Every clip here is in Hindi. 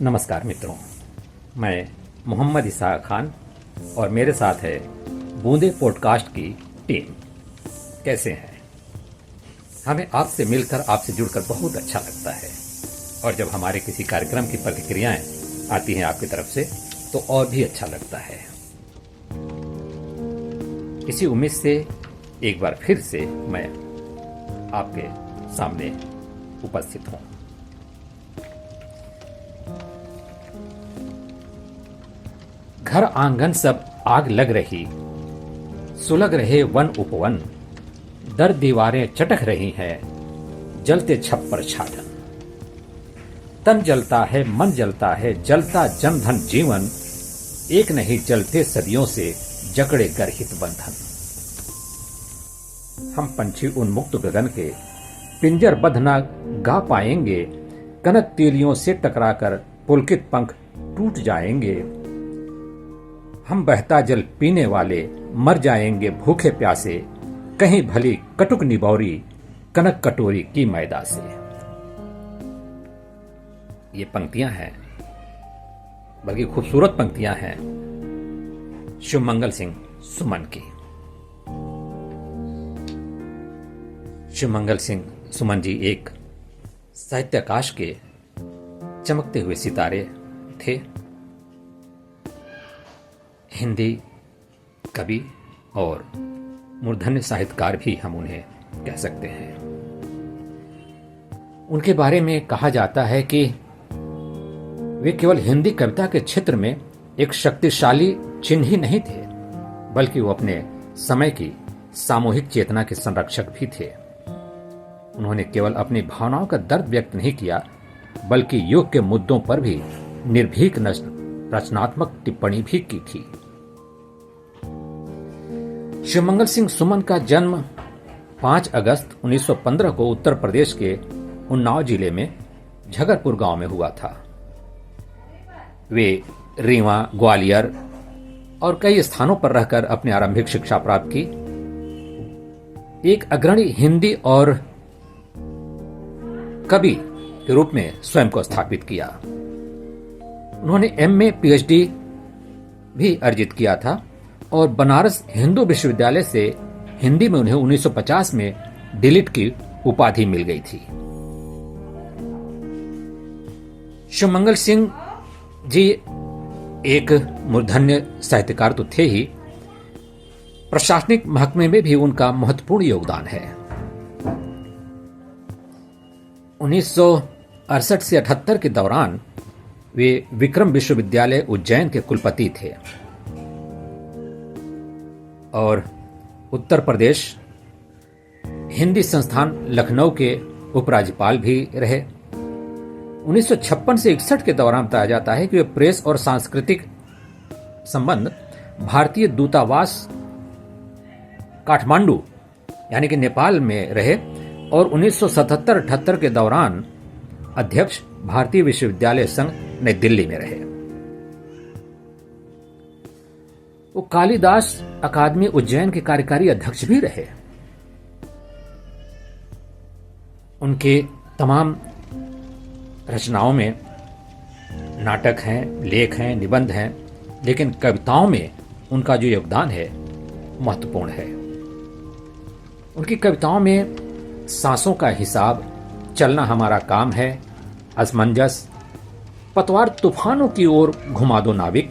नमस्कार मित्रों, मैं मोहम्मद इसहाक खान और मेरे साथ है बूंदे पॉडकास्ट की टीम। कैसे हैं? हमें आपसे मिलकर, आपसे जुड़कर बहुत अच्छा लगता है और जब हमारे किसी कार्यक्रम की प्रतिक्रियाएं आती हैं आपकी तरफ से तो और भी अच्छा लगता है। इसी उम्मीद से एक बार फिर से मैं आपके सामने उपस्थित हूं। घर आंगन सब आग लग रही, सुलग रहे वन उपवन, दर दीवारें चटक रही हैं, जलते छप्पर छाटन। तन जलता है, मन जलता है, जलता जन धन जीवन, एक नहीं जलते सदियों से जकड़े गर्हित बंधन। हम पंछी उन्मुक्त गगन के पिंजरबद्ध न गा पाएंगे, कनक तीलियों से टकराकर पुलकित पंख टूट जाएंगे। हम बहता जल पीने वाले मर जाएंगे भूखे प्यासे, कहीं भली कटुक निबौरी कनक कटोरी की मैदा से। ये पंक्तियां हैं, बल्कि खूबसूरत पंक्तियां हैं शिवमंगल सिंह सुमन की। शिवमंगल सिंह सुमन जी एक साहित्याकाश के चमकते हुए सितारे थे। हिंदी कवि और मूर्धन्य साहित्यकार भी हम उन्हें कह सकते हैं। उनके बारे में कहा जाता है कि वे केवल हिंदी कविता के क्षेत्र में एक शक्तिशाली चिन्ह ही नहीं थे, बल्कि वो अपने समय की सामूहिक चेतना के संरक्षक भी थे। उन्होंने केवल अपनी भावनाओं का दर्द व्यक्त नहीं किया, बल्कि युग के मुद्दों पर भी निर्भीक रचनात्मक टिप्पणी भी की थी। शिवमंगल सिंह सुमन का जन्म 5 अगस्त 1915 को उत्तर प्रदेश के उन्नाव जिले में झगरपुर गांव में हुआ था। वे रीवा, ग्वालियर और कई स्थानों पर रहकर अपनी आरंभिक शिक्षा प्राप्त की। एक अग्रणी हिंदी और कवि के रूप में स्वयं को स्थापित किया। उन्होंने एमए, पीएचडी भी अर्जित किया था और बनारस हिंदू विश्वविद्यालय से हिंदी में उन्हें 1950 में डीलिट की उपाधि मिल गई थी। शिवमंगल सिंह जी एक मूर्धन्य साहित्यकार तो थे ही, प्रशासनिक महकमे में भी उनका महत्वपूर्ण योगदान है। 1968 से 78 के दौरान वे विक्रम विश्वविद्यालय उज्जैन के कुलपति थे और उत्तर प्रदेश हिंदी संस्थान लखनऊ के उपराज्यपाल भी रहे। 1956 से 61 के दौरान बताया जाता है कि वे प्रेस और सांस्कृतिक संबंध भारतीय दूतावास काठमांडू यानी कि नेपाल में रहे और 1977-78 के दौरान अध्यक्ष भारतीय विश्वविद्यालय संघ नई दिल्ली में रहे। वो कालिदास अकादमी उज्जैन के कार्यकारी अध्यक्ष भी रहे। उनके तमाम रचनाओं में नाटक हैं, लेख हैं, निबंध हैं, लेकिन कविताओं में उनका जो योगदान है महत्वपूर्ण है। उनकी कविताओं में सांसों का हिसाब, चलना हमारा काम है, असमंजस, पतवार तूफानों की ओर घुमा दो नाविक,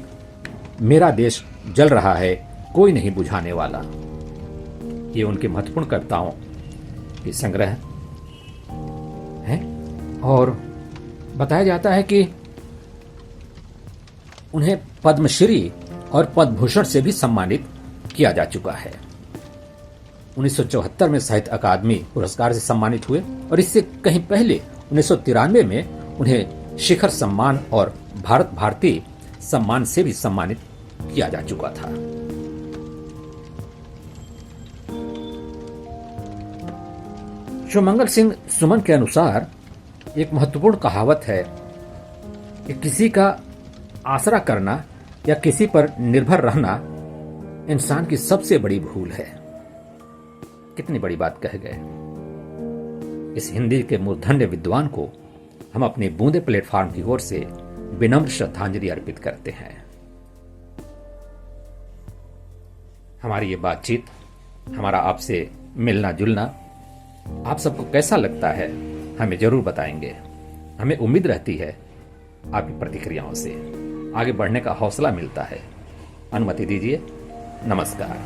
मेरा देश जल रहा है कोई नहीं बुझाने वाला, ये उनकी महत्वपूर्ण कविताओं की संग्रह है। और बताया जाता है कि उन्हें पद्मश्री और पद्मभूषण से भी सम्मानित किया जा चुका है। 1974 में साहित्य अकादमी पुरस्कार से सम्मानित हुए और इससे कहीं पहले 1993 में उन्हें शिखर सम्मान और भारत भारती सम्मान से भी सम्मानित किया जा चुका था। शिवमंगल सिंह सुमन के अनुसार एक महत्वपूर्ण कहावत है कि किसी का आसरा करना या किसी पर निर्भर रहना इंसान की सबसे बड़ी भूल है। कितनी बड़ी बात कह गए। इस हिंदी के मूर्धन्य विद्वान को हम अपने बूंदे प्लेटफॉर्म की ओर से विनम्र श्रद्धांजलि अर्पित करते हैं। हमारी ये बातचीत, हमारा आपसे मिलना जुलना आप सबको कैसा लगता है हमें जरूर बताएंगे। हमें उम्मीद रहती है आपकी प्रतिक्रियाओं से आगे बढ़ने का हौसला मिलता है। अनुमति दीजिए। नमस्कार।